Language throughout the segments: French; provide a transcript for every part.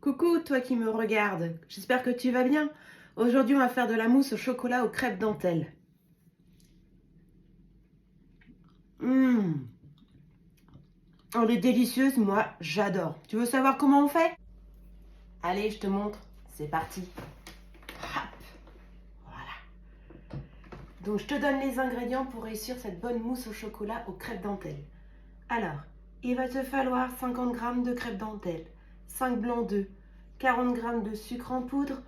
Coucou, toi qui me regardes, j'espère que tu vas bien. Aujourd'hui, on va faire de la mousse au chocolat aux crêpes dentelles. Elle est délicieuse, moi j'adore. Tu veux savoir comment on fait? Allez, je te montre. C'est parti. Hop, voilà. Donc, je te donne les ingrédients pour réussir cette bonne mousse au chocolat aux crêpes dentelles. Alors, il va te falloir 50 g de crêpes dentelles, 5 blancs d'œufs, 40 g de sucre en poudre,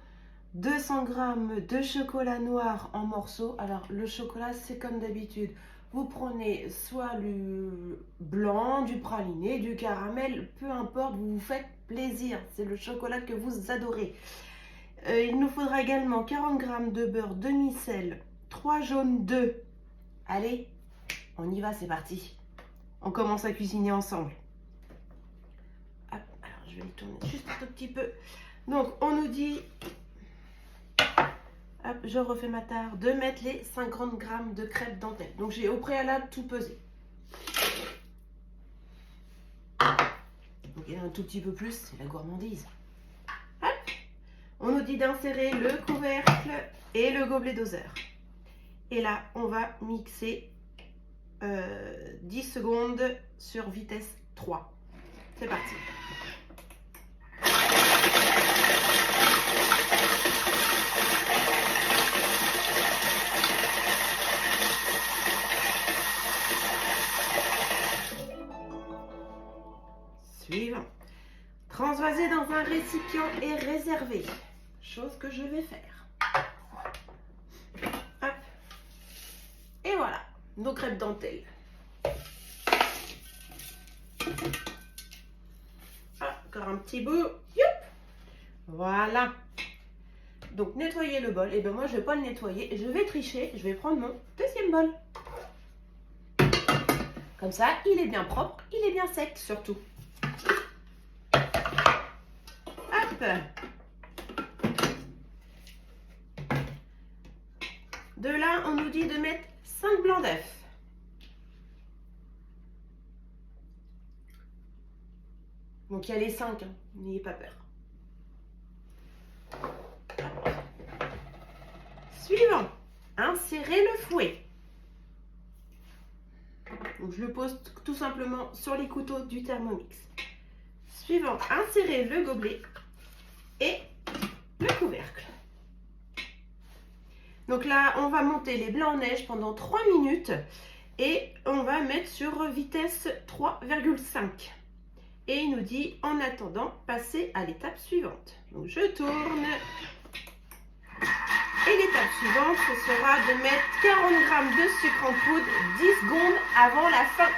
200 g de chocolat noir en morceaux. Alors, le chocolat, c'est comme d'habitude. Vous prenez soit le blanc, du praliné, du caramel, peu importe, vous vous faites plaisir. C'est le chocolat que vous adorez. Il nous faudra également 40 g de beurre demi-sel, 3 jaunes d'œufs. Allez, on y va, c'est parti. On commence à cuisiner ensemble. Hop, alors je vais le tourner juste un tout petit peu. Donc, on nous dit... Hop, je refais ma tare, de mettre les 50 g de crêpes dentelles. Donc j'ai au préalable tout pesé. Donc il y en a un tout petit peu plus, c'est la gourmandise. Hop, on nous dit d'insérer le couvercle et le gobelet doseur. Et là, on va mixer 10 secondes sur vitesse 3. C'est parti. Suivant. Transvaser dans un récipient et réserver. Chose que je vais faire. Hop. Et voilà, nos crêpes dentelles. Ah, encore un petit bout. Youp. Voilà. Donc nettoyer le bol. Et bien moi je ne vais pas le nettoyer. Je vais tricher. Je vais prendre mon deuxième bol. Comme ça, il est bien propre. Il est bien sec surtout. Hop. De là, on nous dit de mettre 5 blancs d'œufs. Donc il y a les 5, hein. N'ayez pas peur. Suivant, insérer le fouet. Donc je le pose tout simplement sur les couteaux du Thermomix. Suivant, insérer le gobelet et le couvercle. Donc là, on va monter les blancs en neige pendant 3 minutes et on va mettre sur vitesse 3,5. Et il nous dit, en attendant, passer à l'étape suivante. Donc je tourne. Et l'étape suivante, ce sera de mettre 40 g de sucre en poudre 10 secondes avant la fin.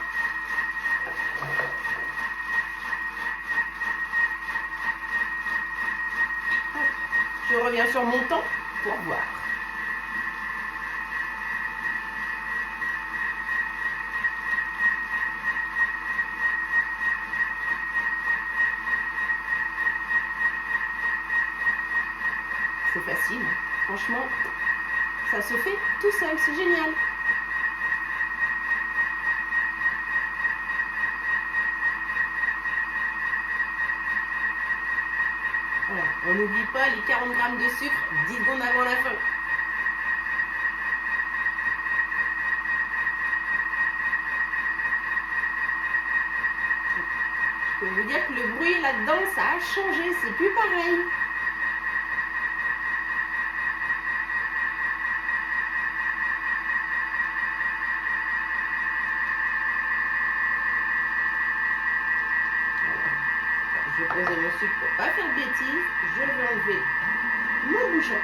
Je reviens sur mon temps pour voir. C'est facile, franchement, ça se fait tout seul, c'est génial. Voilà, on n'oublie pas les 40 g de sucre 10 secondes avant la fin. Je peux vous dire que le bruit là-dedans, ça a changé, c'est plus pareil. Je vais poser mon sucre pour pas faire de bêtises. Je vais enlever mon bouchon.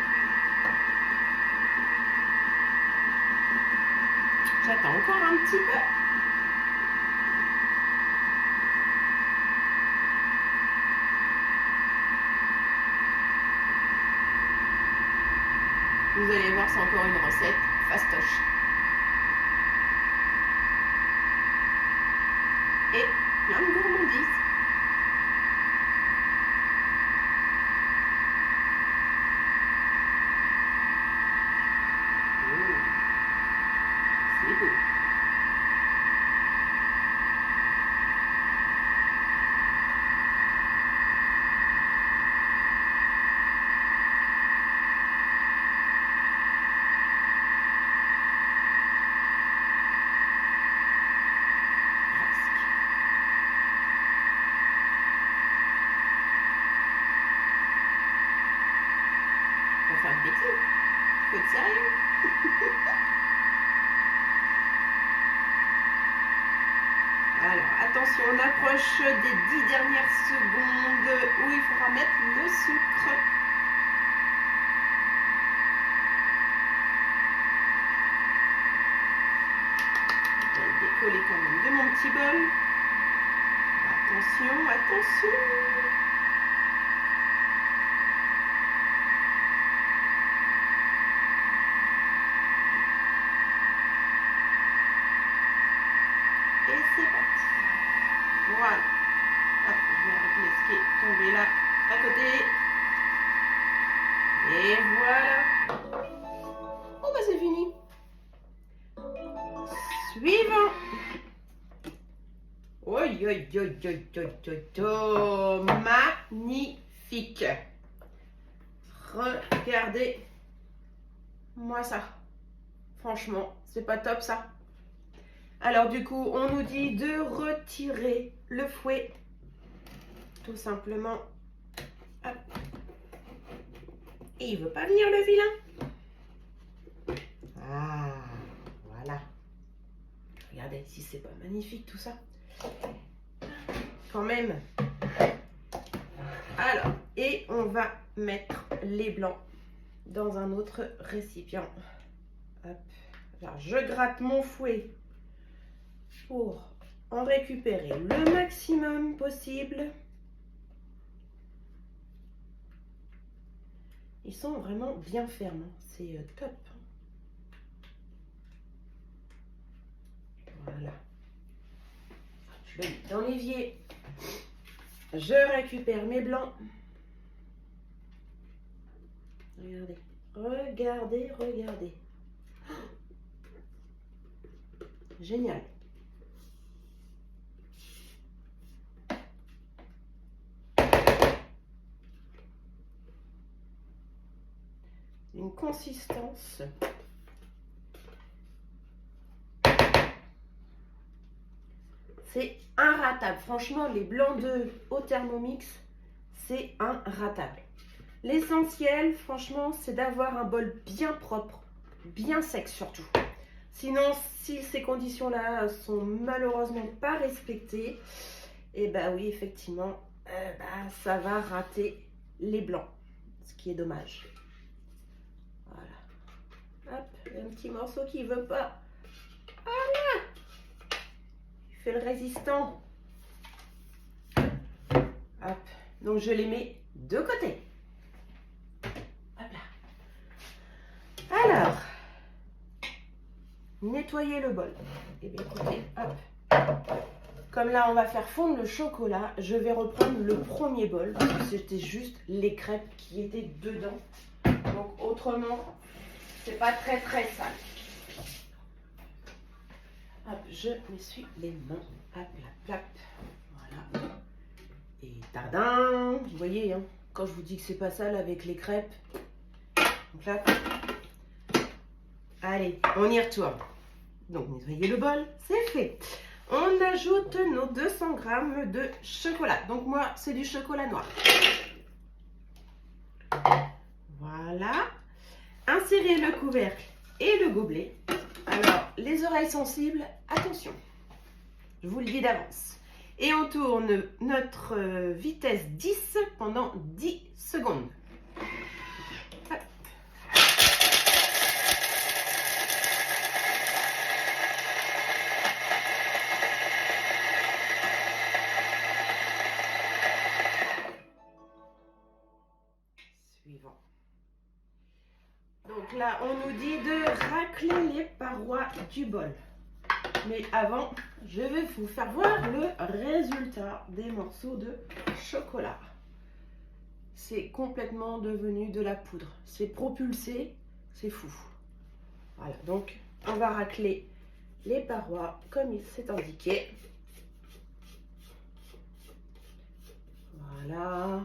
J'attends encore un petit peu. Vous allez voir, c'est encore une recette fastoche. Et plein de gourmandise. C'est beau. faire une bêtise. Faut être sérieux. Alors, attention, on approche des 10 dernières secondes où il faudra mettre le sucre. Je vais décoller quand même de mon petit bol. Attention, attention. Et c'est parti. Voilà. Hop, je vais arrêter ce qui est tombé là, à côté. Et voilà. Oh bah c'est fini. Suivant. Oi, oi, oi, oi, oi, oi, oi. Magnifique. Regardez. Moi ça. Franchement, c'est pas top ça. Alors du coup, on nous dit de retirer le fouet. Tout simplement. Hop. Et il veut pas venir le vilain. Ah, voilà. Regardez si c'est pas magnifique tout ça. Quand même. Alors, et on va mettre les blancs dans un autre récipient. Hop. Alors, je gratte mon fouet pour en récupérer le maximum possible. Ils sont vraiment bien fermes, c'est top. Voilà. Je le mets dans l'évier. Je récupère mes blancs. Regardez, regardez, regardez. Génial. Une consistance. C'est inratable. Franchement, les blancs d'œufs au Thermomix, c'est inratable. L'essentiel, franchement, c'est d'avoir un bol bien propre, bien sec surtout. Sinon, si ces conditions-là sont malheureusement pas respectées, et bah oui, effectivement, ça va rater les blancs, ce qui est dommage. Voilà. Hop, un petit morceau qui veut pas. Voilà. Il fait le résistant. Hop. Donc je les mets de côté. Hop là. Alors, nettoyer le bol. Et bien écoutez, hop. Comme là on va faire fondre le chocolat, je vais reprendre le premier bol. Parce que c'était juste les crêpes qui étaient dedans. Donc autrement, c'est pas très sale. Hop, je m'essuie les mains. Hop là, plap. Voilà. Et tadam. Vous voyez, hein, quand je vous dis que c'est pas sale avec les crêpes. Donc là. Allez, on y retourne. Donc nettoyer le bol, c'est fait. On ajoute nos 200 g de chocolat. Donc moi, c'est du chocolat noir. Voilà. Insérez le couvercle et le gobelet. Alors, les oreilles sensibles, attention. Je vous le dis d'avance. Et on tourne notre vitesse 10 pendant 10 secondes. Hop. Suivant. Donc là, on nous dit de racler les parois du bol. Mais avant, je vais vous faire voir le résultat des morceaux de chocolat. C'est complètement devenu de la poudre. C'est propulsé, c'est fou. Voilà, donc on va racler les parois comme il s'est indiqué. Voilà.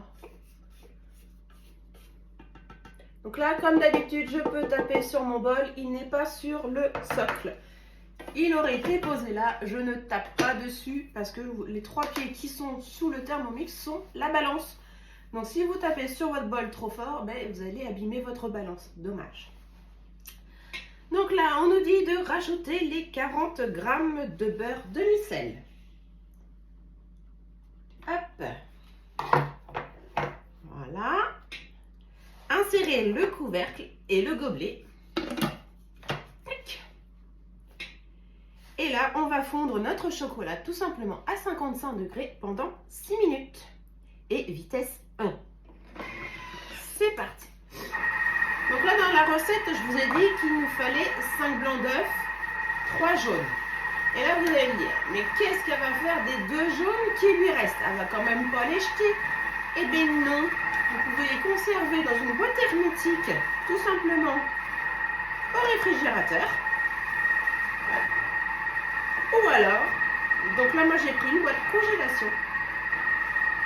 Donc là, comme d'habitude, je peux taper sur mon bol. Il n'est pas sur le socle. Il aurait été posé là. Je ne tape pas dessus parce que les 3 pieds qui sont sous le Thermomix sont la balance. Donc si vous tapez sur votre bol trop fort, ben, vous allez abîmer votre balance. Dommage. Donc là, on nous dit de rajouter les 40 g de beurre demi-sel. Hop. Voilà. Insérez le couvercle et le gobelet. Et là, on va fondre notre chocolat tout simplement à 55 degrés pendant 6 minutes. Et vitesse 1. C'est parti. Donc là, dans la recette, je vous ai dit qu'il nous fallait 5 blancs d'œufs, 3 jaunes. Et là, vous allez me dire, mais qu'est-ce qu'elle va faire des 2 jaunes qui lui restent? Elle va quand même pas les jeter. Eh bien non, vous pouvez les conserver dans une boîte hermétique, tout simplement au réfrigérateur. Ou alors, donc là moi j'ai pris une boîte congélation.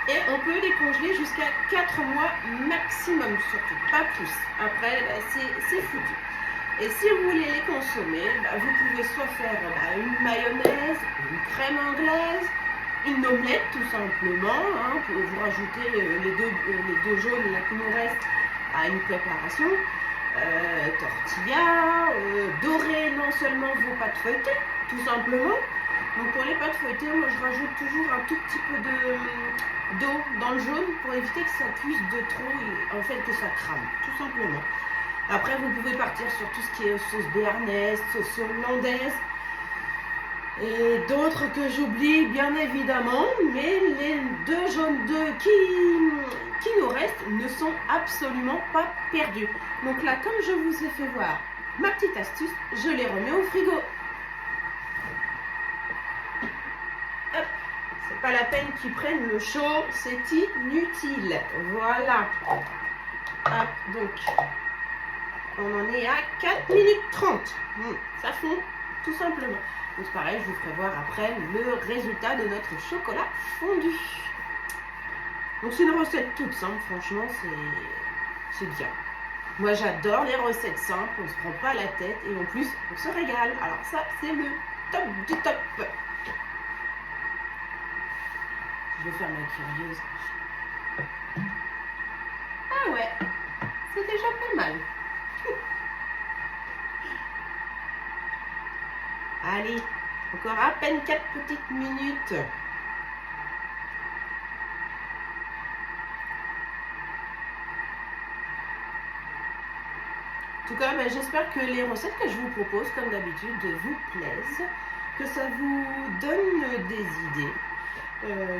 Et on peut les congeler jusqu'à 4 mois maximum, surtout, pas plus. Après, bah, c'est foutu. Et si vous voulez les consommer, bah, vous pouvez soit faire une mayonnaise, une crème anglaise, une omelette tout simplement. Hein, vous rajoutez les deux jaunes là qui nous restent à une préparation. Tortilla, dorer non seulement vos pâtes feuilletées, tout simplement. Donc pour les pâtes feuilletées, moi je rajoute toujours un tout petit peu d'eau dans le jaune pour éviter que ça cuise de trop et en fait que ça crame, tout simplement. Après vous pouvez partir sur tout ce qui est sauce béarnaise, sauce hollandaise et d'autres que j'oublie bien évidemment, mais les 2 jaunes d'œufs qui nous restent ne sont absolument pas perdus. Donc là, comme je vous ai fait voir ma petite astuce, je les remets au frigo. Hop, c'est pas la peine qu'ils prennent le chaud, c'est inutile. Voilà. Hop, donc, on en est à 4 minutes 30. Ça fond, tout simplement. Donc c'est pareil, je vous ferai voir après le résultat de notre chocolat fondu. Donc c'est une recette toute simple, franchement, c'est bien. Moi j'adore les recettes simples, on se prend pas la tête et en plus on se régale. Alors ça c'est le top du top. Je vais faire ma curieuse. Ah ouais, c'est déjà pas mal. Allez, encore à peine 4 petites minutes. En tout cas, j'espère que les recettes que je vous propose, comme d'habitude, vous plaisent, que ça vous donne des idées,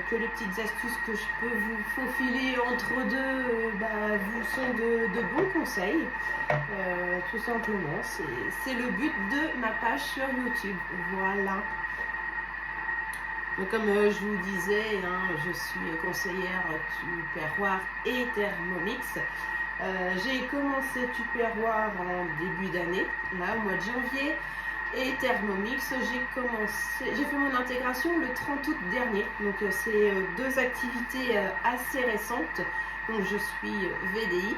que les petites astuces que je peux vous faufiler entre deux vous sont de bons conseils. Tout simplement, c'est le but de ma page sur YouTube. Voilà. Donc, comme je vous disais, hein, je suis conseillère Tupperware et Thermomix. J'ai commencé Tupperware en début d'année, là au mois de janvier, et Thermomix, j'ai fait mon intégration le 30 août dernier. Donc c'est 2 activités assez récentes. Donc je suis VDI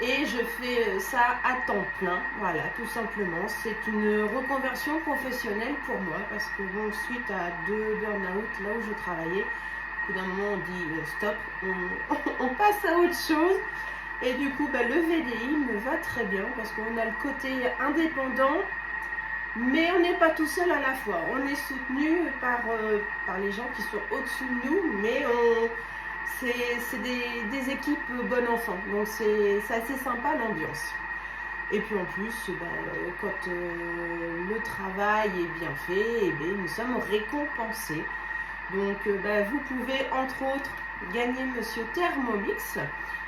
et je fais ça à temps plein. Voilà, tout simplement. C'est une reconversion professionnelle pour moi parce que bon, suite à 2 burn-out là où je travaillais, au bout d'un moment on dit stop, on passe à autre chose. Et du coup, le VDI me va très bien parce qu'on a le côté indépendant, mais on n'est pas tout seul à la fois. On est soutenu par les gens qui sont au-dessus de nous, mais c'est des équipes bon enfant. Donc c'est assez sympa l'ambiance. Et puis en plus, quand le travail est bien fait, nous sommes récompensés. Donc vous pouvez entre autres gagner Monsieur Thermomix.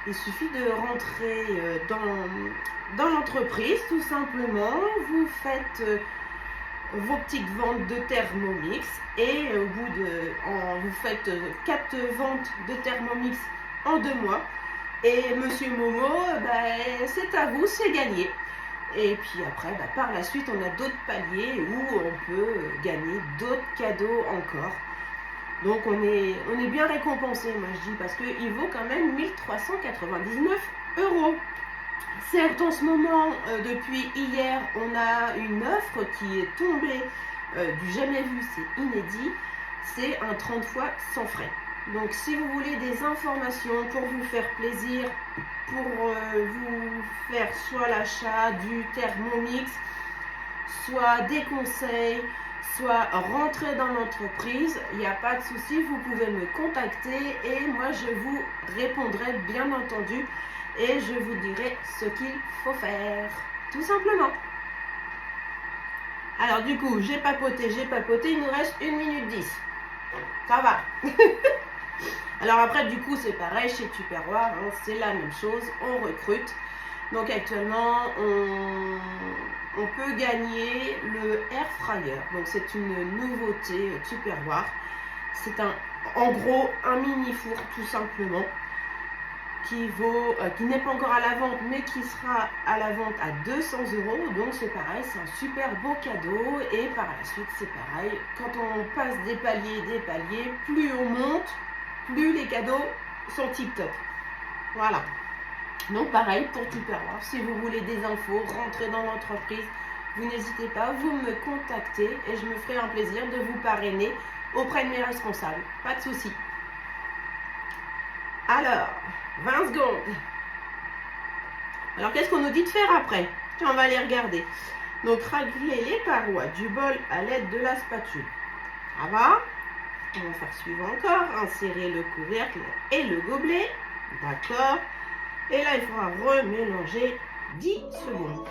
Il suffit de rentrer dans l'entreprise tout simplement, vous faites vos petites ventes de Thermomix et au bout vous faites 4 ventes de Thermomix en 2 mois et Monsieur Momo, c'est à vous, c'est gagné. Et puis après, par la suite, on a d'autres paliers où on peut gagner d'autres cadeaux encore. Donc on est bien récompensé, moi je dis, parce qu'il vaut quand même 1 399 €. Certes, en ce moment, depuis hier, on a une offre qui est tombée du jamais vu, c'est inédit, c'est un 30 fois sans frais. Donc si vous voulez des informations pour vous faire plaisir, pour vous faire soit l'achat du Thermomix, soit des conseils, soit rentrer dans l'entreprise, il n'y a pas de souci, vous pouvez me contacter et moi je vous répondrai bien entendu et je vous dirai ce qu'il faut faire, tout simplement. Alors du coup, j'ai papoté, il nous reste 1 minute 10. Ça va. Alors après, du coup, c'est pareil chez Tupperware, hein, c'est la même chose, on recrute. Donc actuellement, on peut gagner le Air Fryer. Donc c'est une nouveauté Tupperware. C'est en gros un mini four tout simplement qui n'est pas encore à la vente mais qui sera à la vente à 200 €. Donc c'est pareil, c'est un super beau cadeau. Et par la suite c'est pareil, quand on passe des paliers, plus on monte, plus les cadeaux sont tip top. Voilà. Donc pareil pour Tupperware, si vous voulez des infos, rentrez dans l'entreprise, vous n'hésitez pas, vous me contactez et je me ferai un plaisir de vous parrainer auprès de mes responsables. Pas de souci. Alors, 20 secondes. Alors qu'est-ce qu'on nous dit de faire après? Tiens, on va aller regarder. Donc régler les parois du bol à l'aide de la spatule. Ça va? On va faire suivant encore. Insérer le couvercle et le gobelet. D'accord. Et là, il faudra remélanger 10 secondes.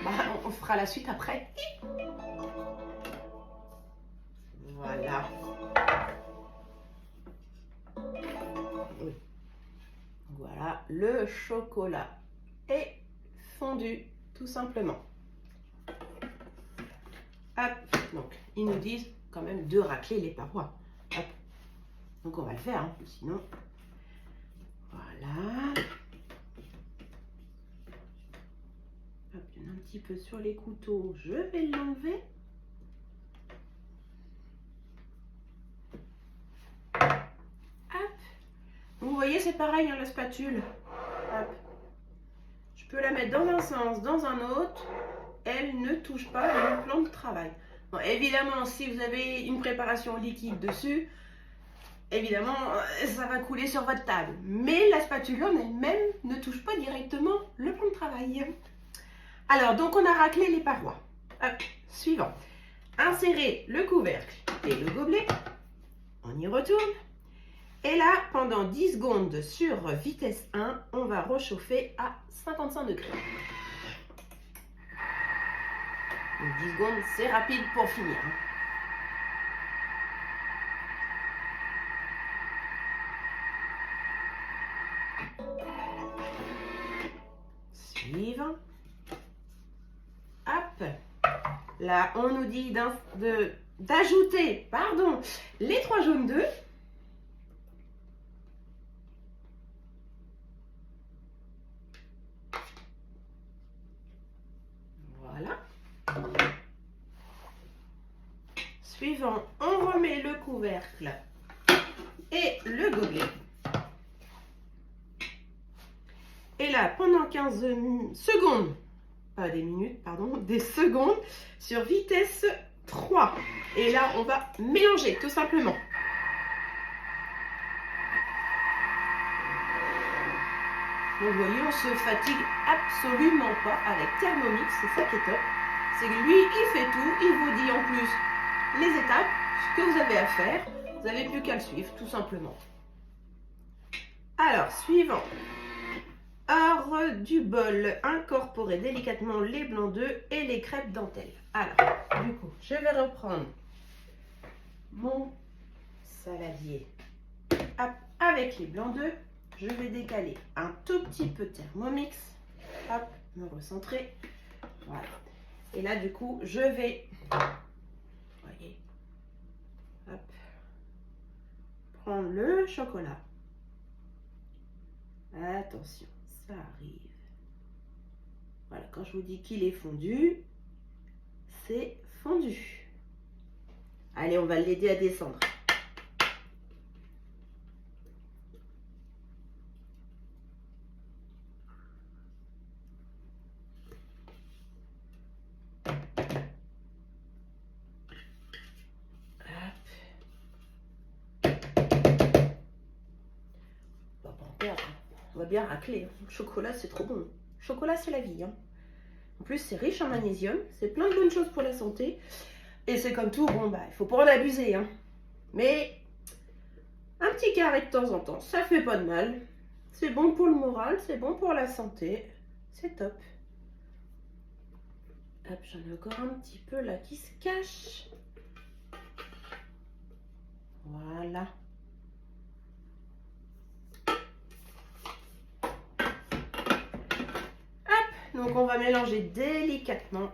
Bah, on fera la suite après. Voilà. Oui. Voilà, le chocolat est fondu, tout simplement. Hop. Donc, ils nous disent quand même de racler les parois. Hop. Donc, on va le faire, hein, sinon... Voilà. Hop, il y en a un petit peu sur les couteaux, je vais l'enlever. Hop. Donc, vous voyez, c'est pareil, hein, la spatule. Hop. Je peux la mettre dans un sens, dans un autre. Elle ne touche pas le plan de travail. Bon, évidemment, si vous avez une préparation liquide dessus, évidemment, ça va couler sur votre table. Mais la spatule en elle-même ne touche pas directement le plan de travail. Alors, donc on a raclé les parois. Hop, suivant. Insérer le couvercle et le gobelet. On y retourne. Et là, pendant 10 secondes sur vitesse 1, on va réchauffer à 55 degrés. Donc 10 secondes, c'est rapide pour finir. Suivant. Hop. Là, on nous dit d'ajouter, les 3 jaunes d'œufs. Voilà. Suivant, on remet le couvercle et le gobelet. Et là, pendant 15 secondes, pas des minutes, pardon, des secondes, sur vitesse 3. Et là, on va mélanger, tout simplement. Donc, vous voyez, on se fatigue absolument pas avec Thermomix, c'est ça qui est top. C'est que lui, il fait tout, il vous dit en plus les étapes, ce que vous avez à faire. Vous n'avez plus qu'à le suivre, tout simplement. Alors, suivant. Hors du bol, incorporez délicatement les blancs d'œufs et les crêpes dentelles. Alors, du coup, je vais reprendre mon saladier avec les blancs d'œufs. Je vais décaler un tout petit peu Thermomix. Hop, me recentrer. Voilà. Et là, du coup, je vais, voyez, hop, prendre le chocolat. Attention, ça arrive. Voilà, quand je vous dis qu'il est fondu, c'est fondu. Allez, on va l'aider à descendre. On va bien racler. Le chocolat, c'est trop bon. Le chocolat, c'est la vie. Hein. En plus, c'est riche en magnésium. C'est plein de bonnes choses pour la santé. Et c'est comme tout, bon, bah, il faut pas en abuser. Hein. Mais un petit carré de temps en temps, ça fait pas de mal. C'est bon pour le moral, c'est bon pour la santé. C'est top. Hop, j'en ai encore un petit peu là qui se cache. Voilà. Donc on va mélanger délicatement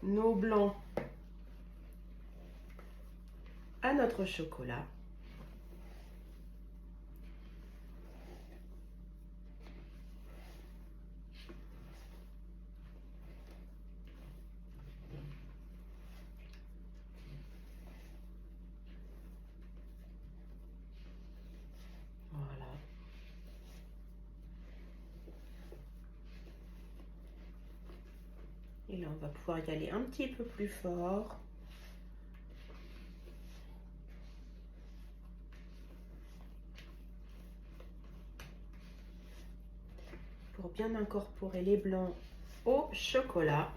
nos blancs à notre chocolat. Voilà. Et là, on va pouvoir y aller un petit peu plus fort. Pour bien incorporer les blancs au chocolat.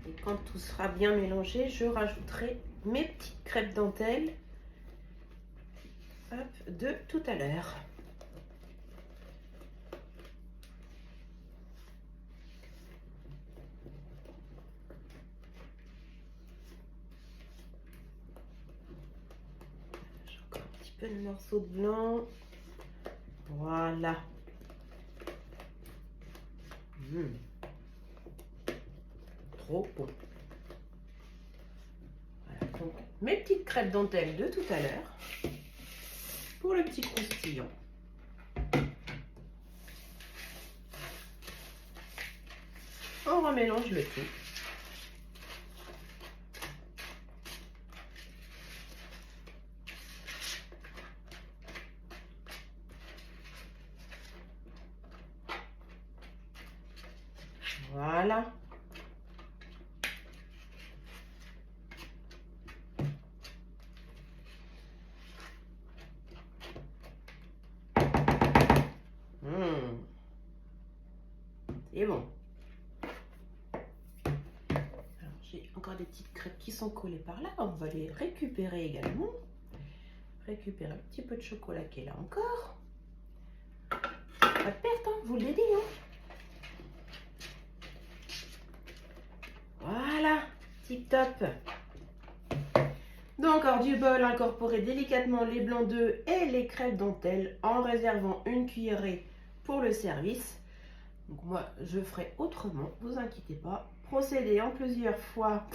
Et quand tout sera bien mélangé, je rajouterai mes petites crêpes dentelles de tout à l'heure. Peu de morceaux de blanc. Voilà. Trop bon. Voilà, donc mes petites crêpes dentelles de tout à l'heure pour le petit croustillant. On remélange le tout. Voilà. C'est bon. Alors, j'ai encore des petites crêpes qui sont collées par là. On va les récupérer également. Récupérer un petit peu de chocolat qui est là encore. Pas de perte, hein, vous l'ai dit. Hein. Voilà, tip top. Donc, hors du bol, incorporez délicatement les blancs d'œufs et les crêpes dentelles en réservant une cuillerée pour le service. Donc, moi, je ferai autrement, vous inquiétez pas. Procédez en plusieurs fois.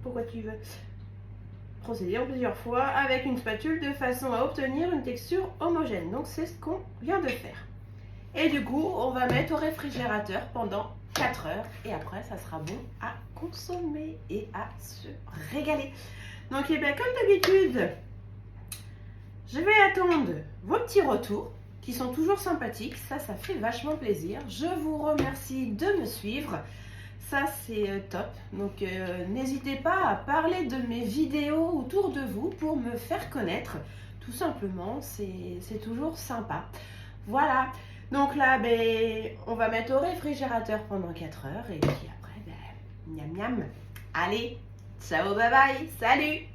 Pourquoi tu veux? Procéder en plusieurs fois avec une spatule de façon à obtenir une texture homogène. Donc, c'est ce qu'on vient de faire. Et du coup, on va mettre au réfrigérateur pendant 4 heures. Et après, ça sera bon à consommer et à se régaler. Donc, et bien, comme d'habitude, je vais attendre vos petits retours qui sont toujours sympathiques. Ça fait vachement plaisir. Je vous remercie de me suivre. Ça, c'est top. Donc, n'hésitez pas à parler de mes vidéos autour de vous pour me faire connaître. Tout simplement, c'est toujours sympa. Voilà. Donc là, on va mettre au réfrigérateur pendant 4 heures. Et puis après, miam miam. Allez, ciao, bye bye. Salut!